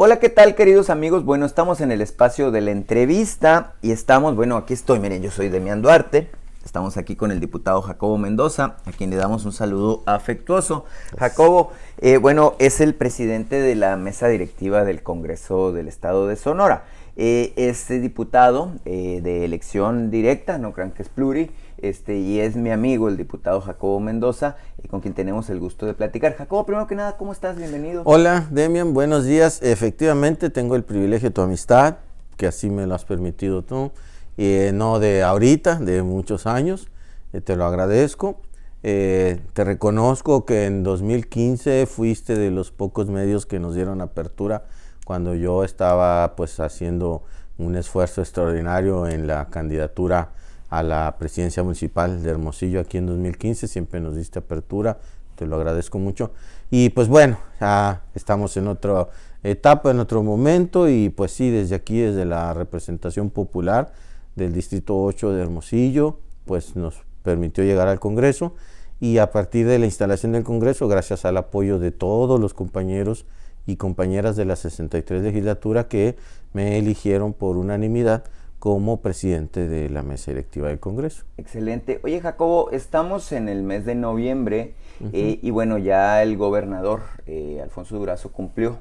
Hola, ¿qué tal, queridos amigos? Bueno, estamos en el espacio de la entrevista y estamos, aquí estoy, miren, yo soy Demian Duarte. Estamos aquí con el diputado Jacobo Mendoza, a quien le damos un saludo afectuoso. Jacobo, es el presidente de la mesa directiva del Congreso del Estado de Sonora. Es diputado de elección directa, no crean que es pluri, y es mi amigo, el diputado Jacobo Mendoza, con quien tenemos el gusto de platicar. Jacobo, primero que nada, ¿cómo estás? Bienvenido. Hola, Demian, buenos días. Efectivamente, tengo el privilegio de tu amistad, que así me lo has permitido tú, no de ahorita, de muchos años. Te lo agradezco. Te reconozco que en 2015 fuiste de los pocos medios que nos dieron apertura cuando yo estaba pues haciendo un esfuerzo extraordinario en la candidatura a la presidencia municipal de Hermosillo aquí en 2015. Siempre nos diste apertura, te lo agradezco mucho. Y pues bueno, ya estamos en otra etapa, en otro momento, y pues sí, desde aquí, desde la representación popular del Distrito 8 de Hermosillo, pues nos permitió llegar al Congreso, y a partir de la instalación del Congreso, gracias al apoyo de todos los compañeros y compañeras de la 63 legislatura que me eligieron por unanimidad como presidente de la mesa directiva del Congreso. Excelente. Oye, Jacobo, estamos en el mes de noviembre y bueno, ya el gobernador Alfonso Durazo cumplió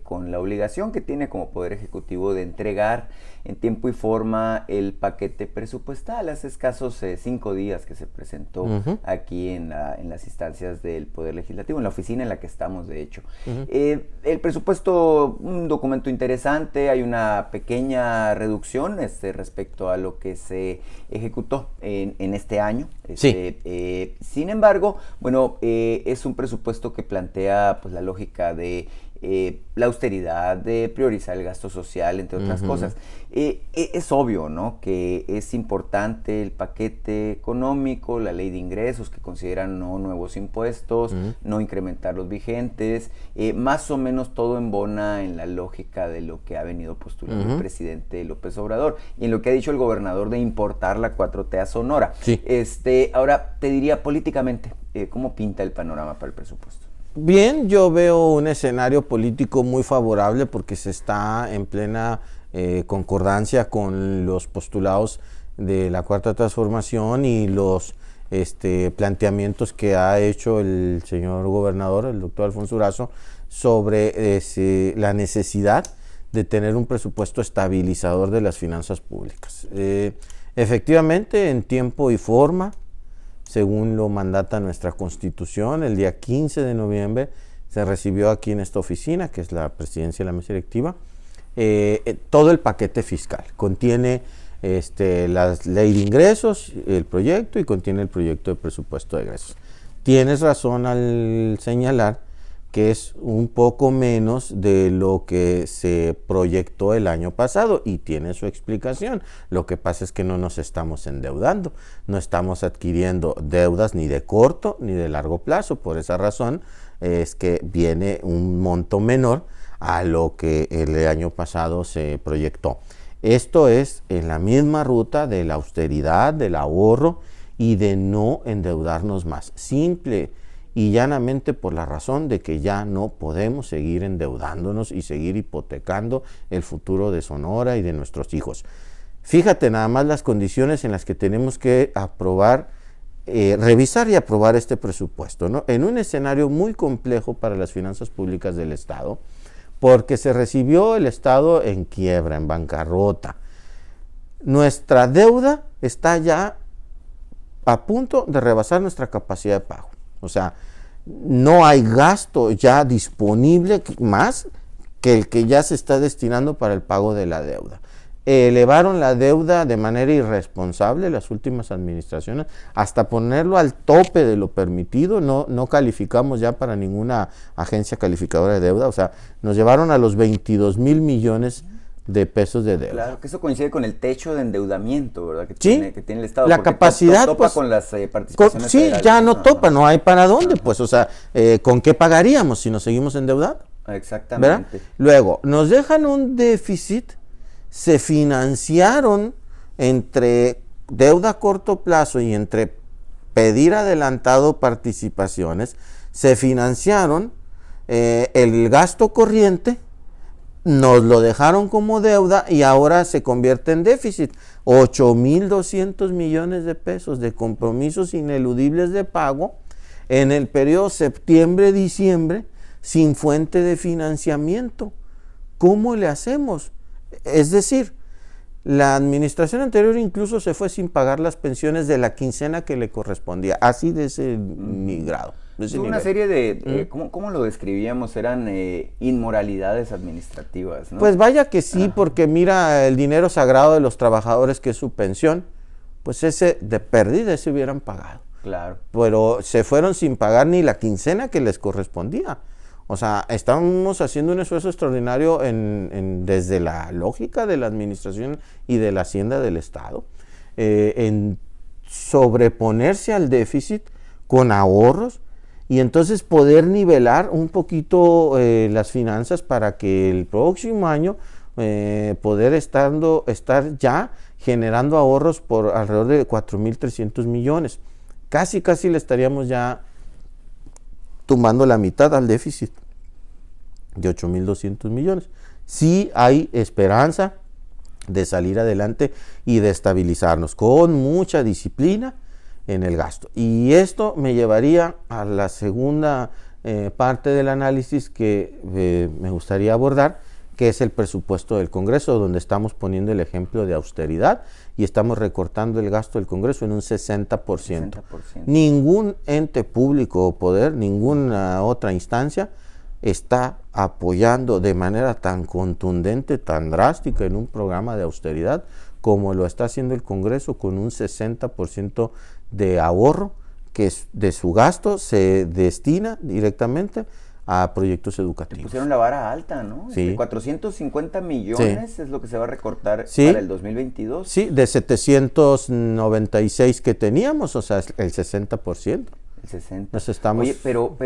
con la obligación que tiene como Poder Ejecutivo de entregar en tiempo y forma el paquete presupuestal. Hace escasos 5 días que se presentó aquí en las instancias del Poder Legislativo, en la oficina en la que estamos, de hecho. El presupuesto, un documento interesante, hay una pequeña reducción respecto a lo que se ejecutó en este año. Sí. Sin embargo, es un presupuesto que plantea pues la lógica de la austeridad, de priorizar el gasto social, entre otras cosas. Es obvio, ¿no?, que es importante el paquete económico, la ley de ingresos, que consideran no nuevos impuestos, no incrementar los vigentes, más o menos todo embona en la lógica de lo que ha venido postulando el presidente López Obrador y en lo que ha dicho el gobernador de importar la 4T a Sonora. Sí. Ahora, te diría políticamente, ¿cómo pinta el panorama para el presupuesto? Bien, yo veo un escenario político muy favorable porque se está en plena concordancia con los postulados de la Cuarta Transformación y los planteamientos que ha hecho el señor gobernador, el doctor Alfonso Durazo, sobre la necesidad de tener un presupuesto estabilizador de las finanzas públicas. Efectivamente, en tiempo y forma, según lo mandata nuestra Constitución, el día 15 de noviembre se recibió aquí en esta oficina, que es la presidencia de la mesa directiva, todo el paquete fiscal. Contiene la ley de ingresos, el proyecto, y contiene el proyecto de presupuesto de egresos. Tienes razón al señalar que es un poco menos de lo que se proyectó el año pasado, y tiene su explicación. Lo que pasa es que no nos estamos endeudando, no estamos adquiriendo deudas ni de corto ni de largo plazo. Por esa razón es que viene un monto menor a lo que el año pasado se proyectó. Esto es en la misma ruta de la austeridad, del ahorro y de no endeudarnos más. Simple y llanamente por la razón de que ya no podemos seguir endeudándonos y seguir hipotecando el futuro de Sonora y de nuestros hijos. Fíjate nada más las condiciones en las que tenemos que aprobar, revisar y aprobar este presupuesto, ¿no? En un escenario muy complejo para las finanzas públicas del Estado, porque se recibió el Estado en quiebra, en bancarrota. Nuestra deuda está ya a punto de rebasar nuestra capacidad de pago. O sea, no hay gasto ya disponible más que el que ya se está destinando para el pago de la deuda. Elevaron la deuda de manera irresponsable las últimas administraciones, hasta ponerlo al tope de lo permitido. No calificamos ya para ninguna agencia calificadora de deuda. O sea, nos llevaron a los 22,000 millones de pesos de deuda. Claro, que eso coincide con el techo de endeudamiento, ¿verdad? Que Sí, tiene el Estado. la capacidad topa pues, con las participaciones sí, federales. ya no topa, no hay para dónde, pues, o sea, ¿con qué pagaríamos si nos seguimos endeudando? Exactamente. ¿Verdad? Luego, nos dejan un déficit, se financiaron entre deuda a corto plazo y entre pedir adelantado participaciones, se financiaron el gasto corriente nos lo dejaron como deuda y ahora se convierte en déficit. 8,200 millones de pesos de compromisos ineludibles de pago en el periodo septiembre-diciembre sin fuente de financiamiento. ¿Cómo le hacemos? Es decir, la administración anterior incluso se fue sin pagar las pensiones de la quincena que le correspondía, así de ese grado. Es una serie de, ¿cómo lo describíamos? Eran inmoralidades administrativas, ¿no? Pues vaya que sí, porque mira, el dinero sagrado de los trabajadores, que es su pensión, pues ese de pérdida se hubieran pagado. Claro. Pero se fueron sin pagar ni la quincena que les correspondía. O sea, estamos haciendo un esfuerzo extraordinario desde la lógica de la administración y de la hacienda del Estado, en sobreponerse al déficit con ahorros y entonces poder nivelar un poquito las finanzas para que el próximo año poder estar ya generando ahorros por alrededor de 4,300 millones. Casi le estaríamos ya tumbando la mitad al déficit de 8,200 millones. Sí hay esperanza de salir adelante y de estabilizarnos con mucha disciplina en el gasto. Y esto me llevaría a la segunda parte del análisis que me gustaría abordar, que es el presupuesto del Congreso, donde estamos poniendo el ejemplo de austeridad y estamos recortando el gasto del Congreso en un 60%. Ningún ente público o poder, ninguna otra instancia está apoyando de manera tan contundente, tan drástica en un programa de austeridad como lo está haciendo el Congreso, con un 60% de ahorro que de su gasto se destina directamente a proyectos educativos. Te pusieron la vara alta, ¿no? Sí. 450 millones es lo que se va a recortar sí. para el 2022. Sí, de 796 que teníamos, o sea, el 60%. El 60%. Nos estamos... Oye, pero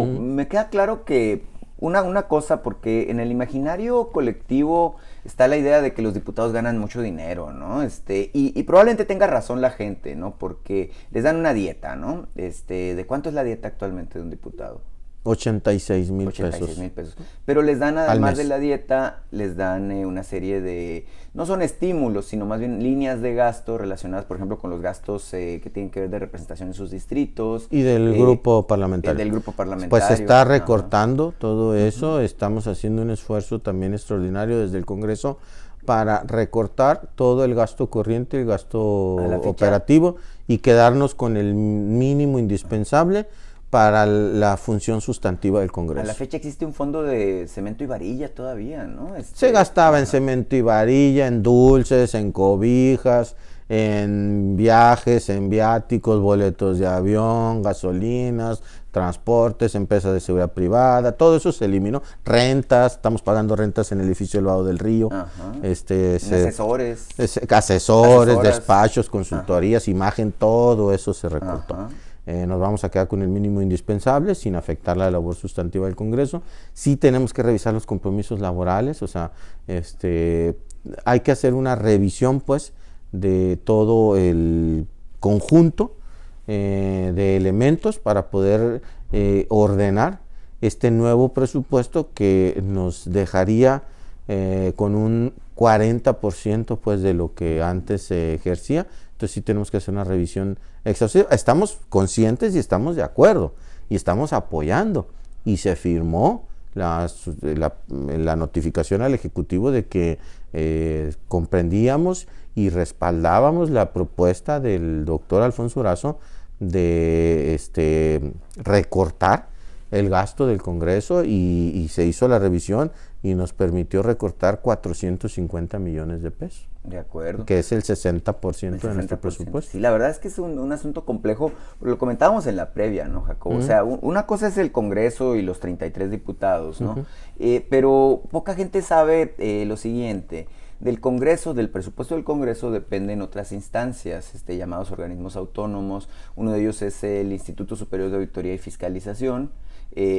me queda claro que una cosa, porque en el imaginario colectivo está la idea de que los diputados ganan mucho dinero, ¿no? Y probablemente tenga razón la gente, ¿no? Porque les dan una dieta, ¿no? ¿De cuánto es la dieta actualmente de un diputado? 86,000 pesos. Pero les dan, además de la dieta, les dan una serie de, no son estímulos, sino más bien líneas de gasto relacionadas, por ejemplo, con los gastos que tienen que ver de representación en sus distritos. Y del grupo parlamentario. Del grupo parlamentario. Pues se está recortando todo eso. Estamos haciendo un esfuerzo también extraordinario desde el Congreso para recortar todo el gasto corriente, el gasto operativo, y quedarnos con el mínimo indispensable para la función sustantiva del Congreso. A la fecha existe un fondo de cemento y varilla todavía, ¿no? Se gastaba en cemento y varilla, en dulces, en cobijas, en viajes, en viáticos, boletos de avión, gasolinas, transportes, empresas de seguridad privada, todo eso se eliminó. Rentas, estamos pagando rentas en el edificio del Vado del Río. Asesores, despachos, consultorías, imagen, todo eso se recortó. Nos vamos a quedar con el mínimo indispensable sin afectar la labor sustantiva del Congreso. Sí tenemos que revisar los compromisos laborales, o sea, hay que hacer una revisión, pues, de todo el conjunto de elementos para poder ordenar este nuevo presupuesto que nos dejaría con un 40% pues de lo que antes se ejercía. Entonces sí tenemos que hacer una revisión exhaustiva. Estamos conscientes y estamos de acuerdo y estamos apoyando, y se firmó la notificación al Ejecutivo de que comprendíamos y respaldábamos la propuesta del doctor Alfonso Durazo de recortar el gasto del Congreso, y se hizo la revisión y nos permitió recortar 450 millones de pesos. De acuerdo. Que es el 60% de nuestro presupuesto. Sí, la verdad es que es un asunto complejo. Lo comentábamos en la previa, ¿no, Jacobo? O sea, una cosa es el Congreso y los 33 diputados, ¿no? Pero poca gente sabe lo siguiente. Del Congreso, del presupuesto del Congreso, dependen otras instancias, llamados organismos autónomos. Uno de ellos es el Instituto Superior de Auditoría y Fiscalización,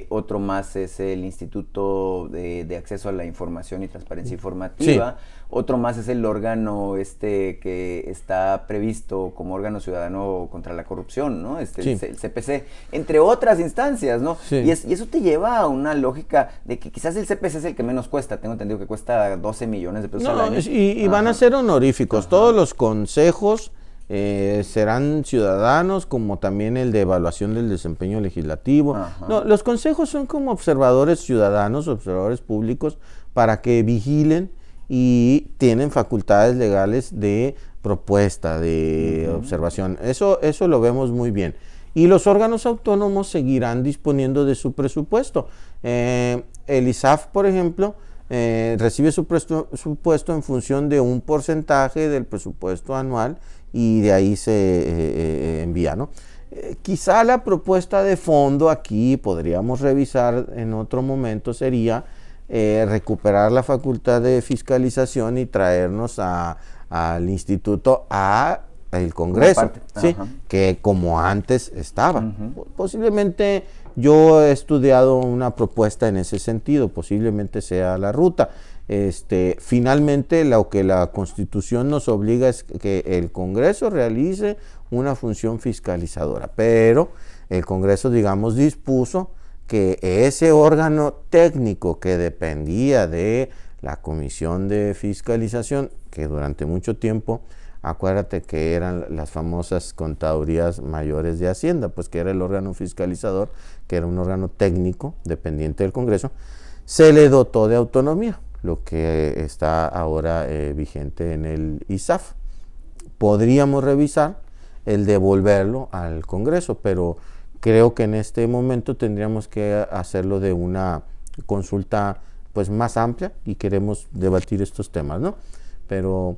otro más es el Instituto de Acceso a la Información y Transparencia Informativa, sí. Otro más es el órgano que está previsto como órgano ciudadano contra la corrupción, ¿no? Sí. El CPC, entre otras instancias, ¿no? Sí. Y eso te lleva a una lógica de que quizás el CPC es el que menos cuesta, tengo entendido que cuesta 12 millones de pesos al año. Y van a ser honoríficos, todos los consejos serán ciudadanos, como también el de evaluación del desempeño legislativo. No, los consejos son como observadores ciudadanos, observadores públicos, para que vigilen y tienen facultades legales de propuesta, de observación. Eso lo vemos muy bien. Y los órganos autónomos seguirán disponiendo de su presupuesto. El ISAF, por ejemplo, recibe su presupuesto en función de un porcentaje del presupuesto anual y de ahí se envía, ¿no? Quizá la propuesta de fondo aquí podríamos revisar en otro momento sería recuperar la facultad de fiscalización y traernos al instituto el Congreso, ¿sí? Que como antes estaba. Posiblemente yo he estudiado una propuesta en ese sentido, posiblemente sea la ruta. Finalmente lo que la Constitución nos obliga es que el Congreso realice una función fiscalizadora, pero el Congreso, digamos, dispuso que ese órgano técnico que dependía de la Comisión de Fiscalización, que durante mucho tiempo, acuérdate que eran las famosas contadurías mayores de Hacienda, pues que era el órgano fiscalizador, que era un órgano técnico dependiente del Congreso, se le dotó de autonomía, lo que está ahora vigente en el ISAF. Podríamos revisar el devolverlo al Congreso, pero creo que en este momento tendríamos que hacerlo de una consulta pues más amplia y queremos debatir estos temas, ¿no? Pero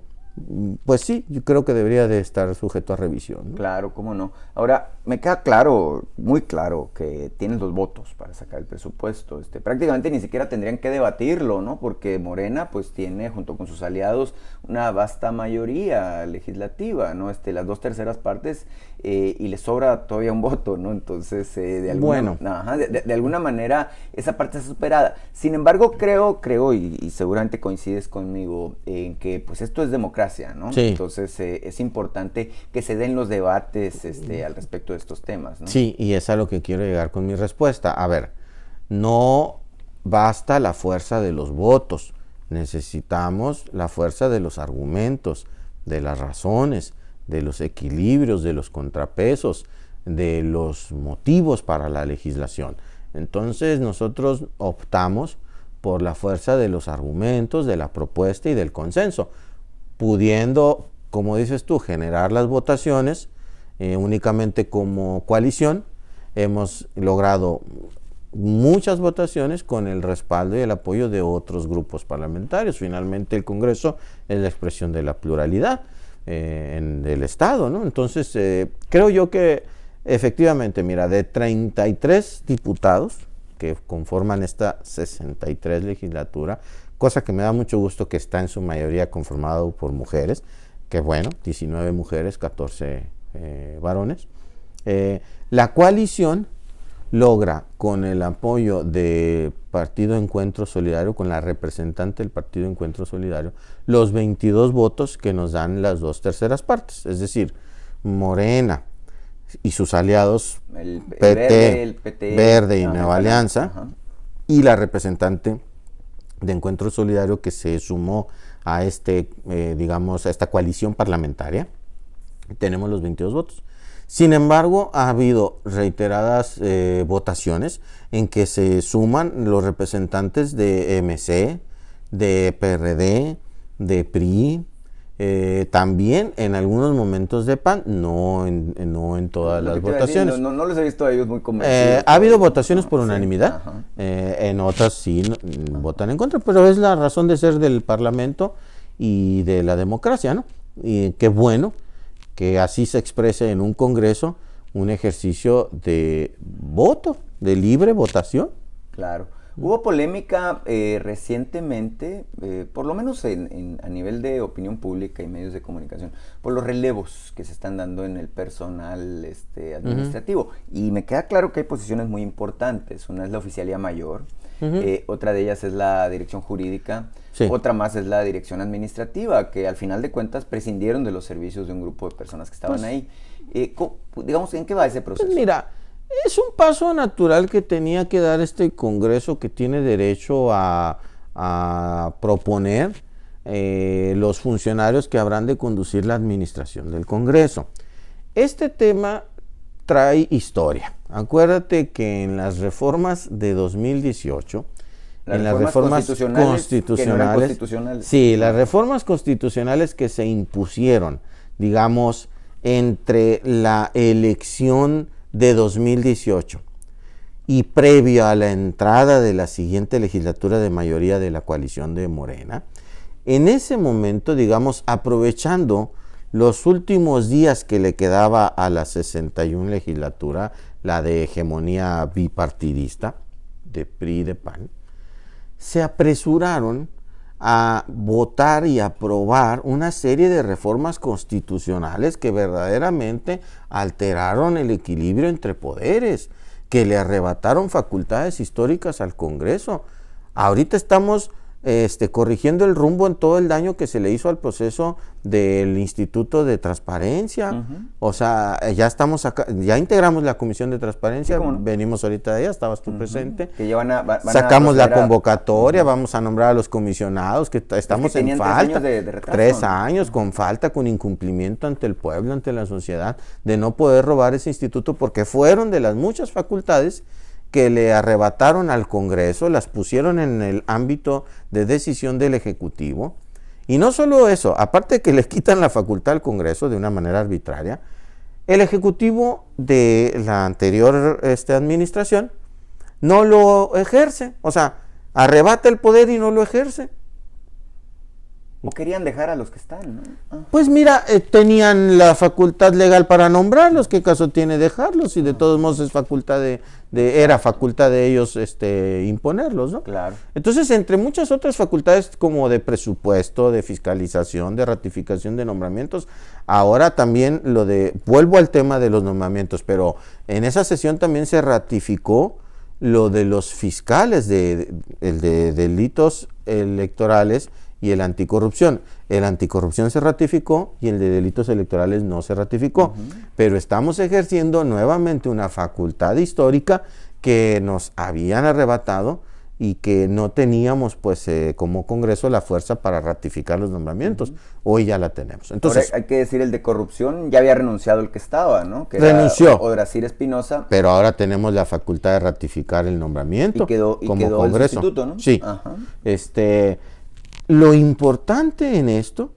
pues sí, yo creo que debería de estar sujeto a revisión, ¿no? Claro, cómo no. Ahora, me queda claro, muy claro, que tienen los votos para sacar el presupuesto. Prácticamente ni siquiera tendrían que debatirlo, ¿no? Porque Morena, pues, tiene, junto con sus aliados, una vasta mayoría legislativa, ¿no? Las 2/3 partes, y les sobra todavía un voto, ¿no? Entonces, de alguna manera, esa parte está superada. Sin embargo, creo, y seguramente coincides conmigo, en que, pues, esto es democracia, ¿no? Sí. Entonces, es importante que se den los debates, al respecto de estos temas, ¿no? Sí, y es a lo que quiero llegar con mi respuesta. A ver, no basta la fuerza de los votos, necesitamos la fuerza de los argumentos, de las razones, de los equilibrios, de los contrapesos, de los motivos para la legislación. Entonces nosotros optamos por la fuerza de los argumentos, de la propuesta y del consenso, pudiendo, como dices tú, generar las votaciones. Únicamente como coalición hemos logrado muchas votaciones con el respaldo y el apoyo de otros grupos parlamentarios. Finalmente el Congreso es la expresión de la pluralidad del Estado, ¿no? Entonces creo yo que efectivamente, mira, de 33 diputados que conforman esta 63 legislatura, cosa que me da mucho gusto que está en su mayoría conformado por mujeres, que bueno, 19 mujeres, 14 varones. La coalición logra, con el apoyo del Partido Encuentro Solidario, con la representante del Partido Encuentro Solidario, los 22 votos que nos dan las 2/3 partes, es decir, Morena y sus aliados, el PT, Verde y Nueva Alianza, y la representante de Encuentro Solidario que se sumó a a esta coalición parlamentaria. Tenemos los 22 votos. Sin embargo, ha habido reiteradas votaciones en que se suman los representantes de MC, de PRD, de PRI, también en algunos momentos de PAN, no en todas las votaciones. No les he visto a ellos muy convencidos. Ha habido votaciones por unanimidad, en otras sí votan en contra, pero es la razón de ser del Parlamento y de la democracia, ¿no? Y qué bueno que así se exprese en un Congreso un ejercicio de voto, de libre votación. Claro. Hubo polémica recientemente, por lo menos a nivel de opinión pública y medios de comunicación, por los relevos que se están dando en el personal administrativo. Y me queda claro que hay posiciones muy importantes. Una es la oficialía mayor, otra de ellas es la dirección jurídica, otra más es la dirección administrativa, que al final de cuentas prescindieron de los servicios de un grupo de personas que estaban ahí. Digamos, ¿en qué va ese proceso? Pues mira, es un paso natural que tenía que dar este Congreso, que tiene derecho a proponer los funcionarios que habrán de conducir la administración del Congreso. Este tema trae historia. Acuérdate que en las reformas de 2018, en las reformas constitucionales, sí, las reformas constitucionales que se impusieron, digamos, entre la elección de 2018 y previo a la entrada de la siguiente legislatura de mayoría de la coalición de Morena, en ese momento, digamos, aprovechando los últimos días que le quedaba a la 61 legislatura, la de hegemonía bipartidista, de PRI y de PAN, se apresuraron a votar y aprobar una serie de reformas constitucionales que verdaderamente alteraron el equilibrio entre poderes, que le arrebataron facultades históricas al Congreso. Ahorita estamos corrigiendo el rumbo en todo el daño que se le hizo al proceso del Instituto de Transparencia. O sea, ya estamos acá, ya integramos la Comisión de Transparencia, venimos ahorita de ella, estabas tú presente. Que ya sacamos la convocatoria, vamos a nombrar a los comisionados, que estamos en falta. 3 años de retraso, 3 años con falta, con incumplimiento ante el pueblo, ante la sociedad, de no poder robar ese instituto, porque fueron de las muchas facultades que le arrebataron al Congreso, las pusieron en el ámbito de decisión del Ejecutivo. Y no solo eso, aparte de que le quitan la facultad al Congreso de una manera arbitraria, el Ejecutivo de la anterior administración no lo ejerce, o sea, arrebata el poder y no lo ejerce. ¿O querían dejar a los que están, no? Pues mira, tenían la facultad legal para nombrarlos, ¿qué caso tiene dejarlos? Y de todos modos es facultad era facultad de ellos imponerlos, ¿no? Claro. Entonces, entre muchas otras facultades como de presupuesto, de fiscalización, de ratificación de nombramientos, ahora también vuelvo al tema de los nombramientos, pero en esa sesión también se ratificó lo de los fiscales de delitos electorales y el anticorrupción. El anticorrupción se ratificó y el de delitos electorales no se ratificó. Pero estamos ejerciendo nuevamente una facultad histórica que nos habían arrebatado y que no teníamos, pues, como Congreso la fuerza para ratificar los nombramientos. Hoy ya la tenemos. Entonces, ahora hay que decir, el de corrupción ya había renunciado el que estaba, ¿no? Que renunció. Era Odrasir Espinosa. Pero ahora tenemos la facultad de ratificar el nombramiento. Y quedó Congreso. El sustituto, ¿no? Sí. Ajá. Lo importante en esto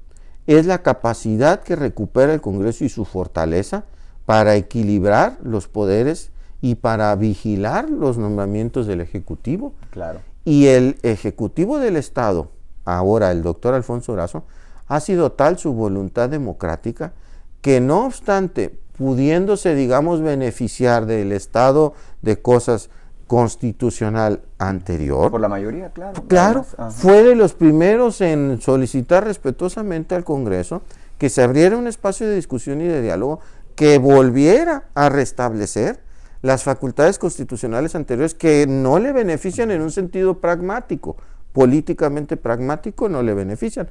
es la capacidad que recupera el Congreso y su fortaleza para equilibrar los poderes y para vigilar los nombramientos del Ejecutivo. Claro. Y el Ejecutivo del Estado, ahora el doctor Alfonso Durazo, ha sido tal su voluntad democrática que, no obstante, pudiéndose, digamos, beneficiar del estado de cosas constitucional anterior. Por la mayoría, claro. Claro, fue de los primeros en solicitar respetuosamente al Congreso que se abriera un espacio de discusión y de diálogo que volviera a restablecer las facultades constitucionales anteriores que no le benefician en un sentido pragmático, políticamente pragmático no le benefician.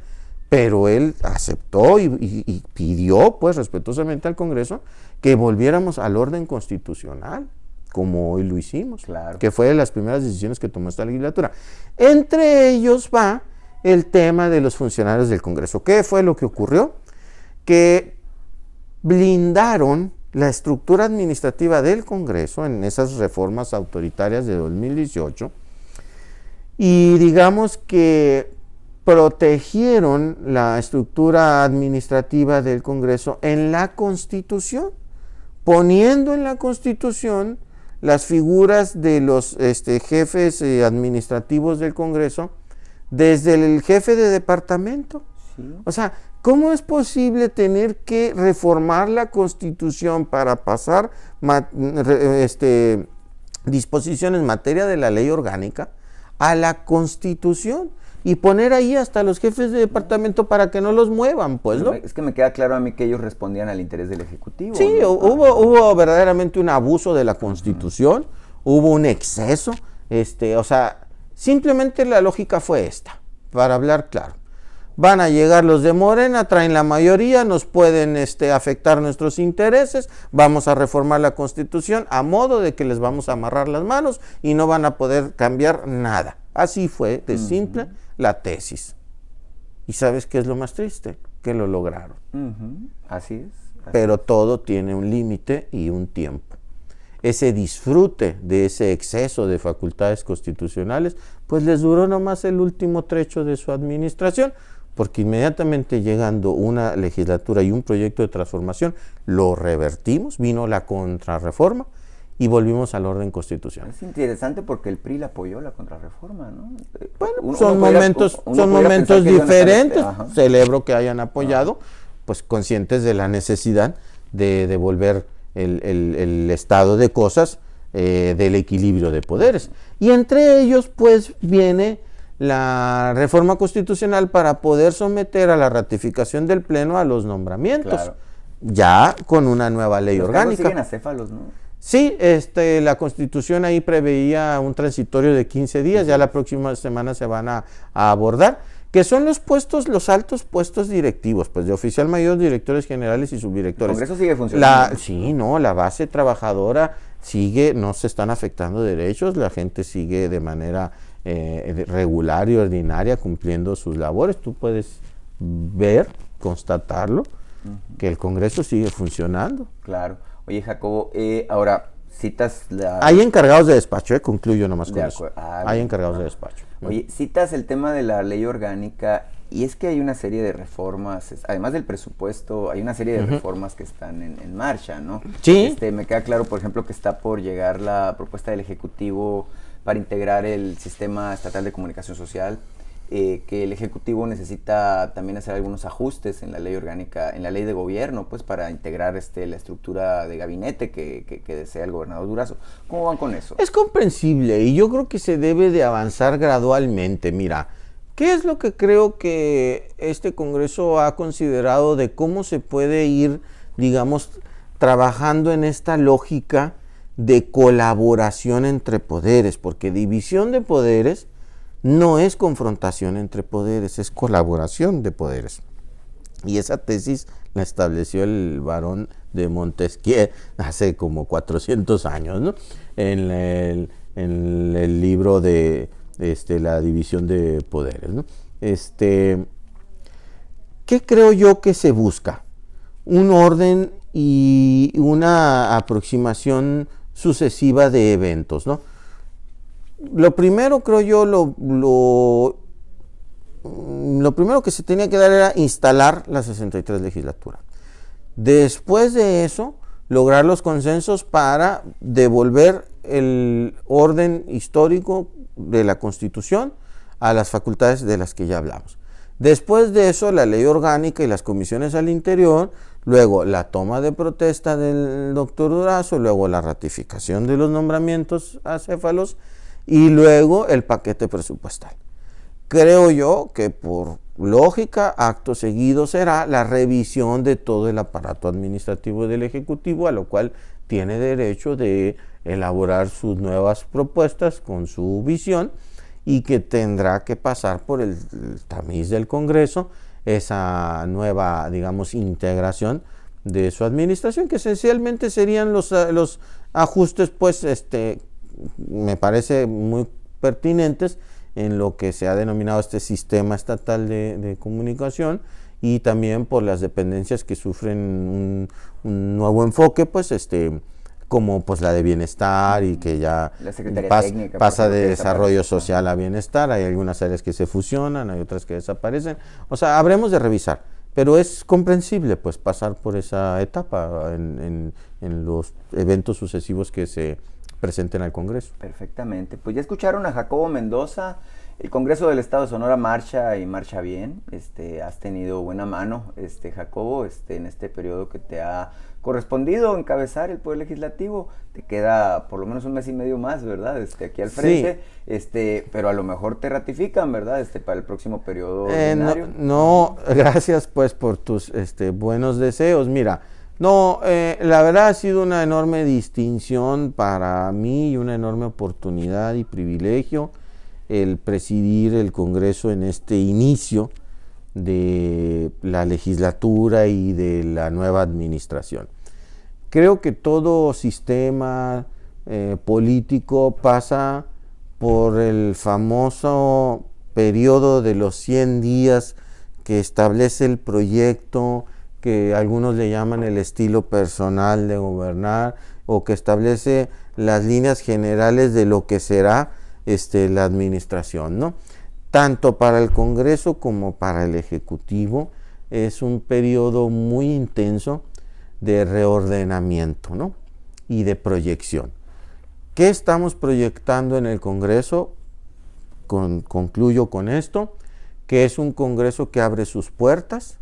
Pero él aceptó y pidió, pues, respetuosamente al Congreso que volviéramos al orden constitucional, como hoy lo hicimos, claro, que fue de las primeras decisiones que tomó esta legislatura. Entre ellos va el tema de los funcionarios del Congreso. ¿Qué fue lo que ocurrió? Que blindaron la estructura administrativa del Congreso en esas reformas autoritarias de 2018 y, digamos, que protegieron la estructura administrativa del Congreso en la Constitución, poniendo en la Constitución las figuras de los jefes administrativos del Congreso, desde el jefe de departamento. Sí. O sea, ¿cómo es posible tener que reformar la Constitución para pasar disposiciones en materia de la ley orgánica a la Constitución y poner ahí hasta los jefes de departamento para que no los muevan, pues, ¿no? Es que me queda claro a mí que ellos respondían al interés del Ejecutivo. Sí, ¿no? Hubo verdaderamente un abuso de la Constitución, hubo un exceso, o sea, simplemente la lógica fue esta, para hablar claro. Van a llegar los de Morena, traen la mayoría, nos pueden afectar nuestros intereses, vamos a reformar la Constitución a modo de que les vamos a amarrar las manos y no van a poder cambiar nada. Así fue de simple la tesis. ¿Y sabes qué es lo más triste? Que lo lograron. Así es. Pero todo tiene un límite y un tiempo. Ese disfrute de ese exceso de facultades constitucionales, pues les duró nomás el último trecho de su administración, porque inmediatamente llegando una legislatura y un proyecto de transformación, lo revertimos, vino la contrarreforma y volvimos al orden constitucional. Es interesante porque el PRI la apoyó la contrarreforma, ¿no? Bueno, son momentos diferentes, celebro que hayan apoyado, pues conscientes de la necesidad de devolver el estado de cosas del equilibrio de poderes. Y entre ellos, pues, viene la reforma constitucional para poder someter a la ratificación del Pleno a los nombramientos, ya con una nueva ley orgánica. Siguen acéfalos, ¿no? Sí, la Constitución ahí preveía un transitorio de 15 días, ya la próxima semana se van a abordar, que son los altos puestos directivos, pues de oficial mayor, directores generales y subdirectores. ¿El Congreso sigue funcionando? Sí, no, la base trabajadora sigue, no se están afectando derechos, la gente sigue de manera regular y ordinaria cumpliendo sus labores. Tú puedes ver, constatarlo, que el Congreso sigue funcionando. Claro. Oye, Jacobo, ahora citas la... Hay encargados de despacho, concluyo nomás con eso. Hay encargados de despacho. Oye, citas el tema de la ley orgánica y es que hay una serie de reformas, además del presupuesto, hay una serie de reformas que están en marcha, ¿no? Sí. Me queda claro, por ejemplo, que está por llegar la propuesta del Ejecutivo para integrar el sistema estatal de comunicación social, que el Ejecutivo necesita también hacer algunos ajustes en la ley orgánica, en la ley de gobierno, pues para integrar la estructura de gabinete que desea el gobernador Durazo. ¿Cómo van con eso? Es comprensible y yo creo que se debe de avanzar gradualmente. Mira, ¿qué es lo que creo que este Congreso ha considerado de cómo se puede ir, digamos, trabajando en esta lógica de colaboración entre poderes? Porque división de poderes no es confrontación entre poderes, es colaboración de poderes. Y esa tesis la estableció el barón de Montesquieu hace como 400 años, ¿no? En el libro de la división de poderes, ¿no? ¿Qué creo yo que se busca? Un orden y una aproximación sucesiva de eventos, ¿no? Lo primero, creo yo, lo primero que se tenía que dar era instalar la 63 legislatura. Después de eso, lograr los consensos para devolver el orden histórico de la Constitución a las facultades de las que ya hablamos. Después de eso, la ley orgánica y las comisiones al interior, luego la toma de protesta del doctor Durazo, luego la ratificación de los nombramientos acéfalos y luego el paquete presupuestal. Creo yo que por lógica, acto seguido será la revisión de todo el aparato administrativo del Ejecutivo, a lo cual tiene derecho de elaborar sus nuevas propuestas con su visión y que tendrá que pasar por el tamiz del Congreso esa nueva, digamos, integración de su administración, que esencialmente serían los ajustes, pues, me parece muy pertinentes en lo que se ha denominado este sistema estatal de comunicación y también por las dependencias que sufren un nuevo enfoque, pues, como pues la de bienestar y que ya pasa de desarrollo social a bienestar. Hay algunas áreas que se fusionan, hay otras que desaparecen. O sea, habremos de revisar, pero es comprensible pues pasar por esa etapa en los eventos sucesivos que se presenten al Congreso. Perfectamente. Pues ya escucharon a Jacobo Mendoza, el Congreso del Estado de Sonora marcha y marcha bien. Has tenido buena mano, Jacobo, en este periodo que te ha correspondido encabezar el Poder Legislativo. Te queda por lo menos un mes y medio más, ¿verdad? Aquí al frente, sí. Pero a lo mejor te ratifican, ¿verdad? Para el próximo periodo ordinario. No, gracias pues por tus buenos deseos. Mira, la verdad ha sido una enorme distinción para mí y una enorme oportunidad y privilegio el presidir el Congreso en este inicio de la legislatura y de la nueva administración. Creo que todo sistema político pasa por el famoso periodo de los 100 días que establece el proyecto, que algunos le llaman el estilo personal de gobernar, o que establece las líneas generales de lo que será la administración, ¿no? Tanto para el Congreso como para el Ejecutivo es un periodo muy intenso de reordenamiento, ¿no? Y de proyección. ¿Qué estamos proyectando en el Congreso? Concluyo con esto, que es un Congreso que abre sus puertas.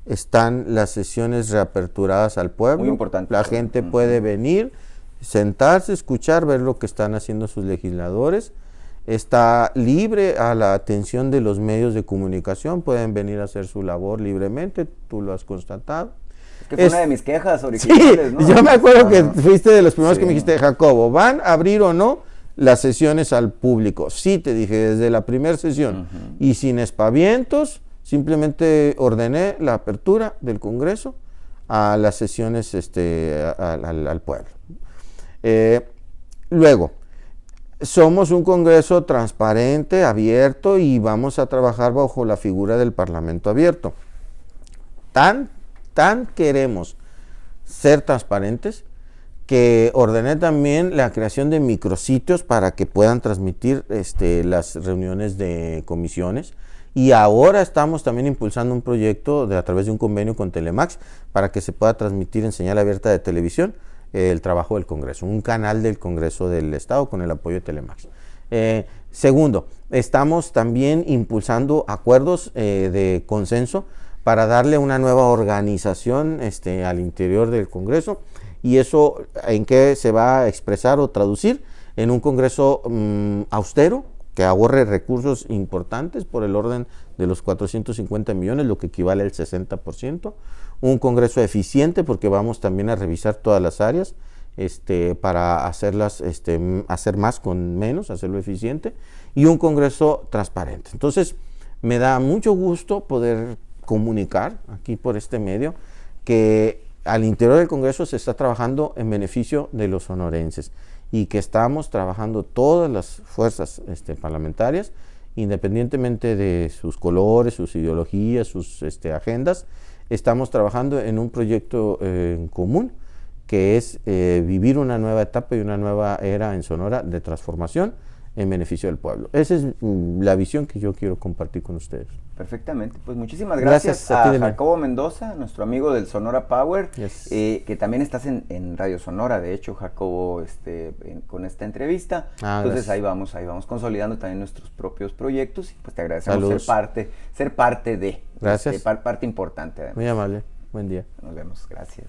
Están las sesiones reaperturadas al pueblo. Muy importante. La gente puede venir, sentarse, escuchar, ver lo que están haciendo sus legisladores. Está libre a la atención de los medios de comunicación, pueden venir a hacer su labor libremente, tú lo has constatado. Que fue una de mis quejas originales, sí, ¿no? Yo me acuerdo que fuiste de los primeros que me dijiste, Jacobo, ¿van a abrir o no las sesiones al público? Sí, te dije, desde la primera sesión. Y sin espavientos, simplemente ordené la apertura del Congreso a las sesiones al pueblo. Luego, somos un Congreso transparente, abierto, y vamos a trabajar bajo la figura del Parlamento abierto. Tan queremos ser transparentes que ordené también la creación de micrositios para que puedan transmitir las reuniones de comisiones. Y ahora estamos también impulsando un proyecto a través de un convenio con Telemax para que se pueda transmitir en señal abierta de televisión el trabajo del Congreso, un canal del Congreso del Estado con el apoyo de Telemax. Segundo, estamos también impulsando acuerdos de consenso para darle una nueva organización al interior del Congreso, y eso en qué se va a expresar o traducir en un Congreso austero, que ahorre recursos importantes por el orden de los 450 millones, lo que equivale al 60%, un Congreso eficiente, porque vamos también a revisar todas las áreas para hacerlas, hacer más con menos, hacerlo eficiente, y un Congreso transparente. Entonces, me da mucho gusto poder comunicar aquí por este medio que al interior del Congreso se está trabajando en beneficio de los sonorenses, y que estamos trabajando todas las fuerzas parlamentarias, independientemente de sus colores, sus ideologías, sus agendas. Estamos trabajando en un proyecto en común, que es vivir una nueva etapa y una nueva era en Sonora de transformación en beneficio del pueblo. Esa es la visión que yo quiero compartir con ustedes. Perfectamente, pues muchísimas gracias a Jacobo Mendoza, nuestro amigo del Sonora Power, que también estás en Radio Sonora, de hecho, Jacobo, con esta entrevista. Entonces ahí vamos consolidando también nuestros propios proyectos, y pues te agradecemos ser parte de, gracias. Parte importante además. Muy amable, buen día. Nos vemos, gracias.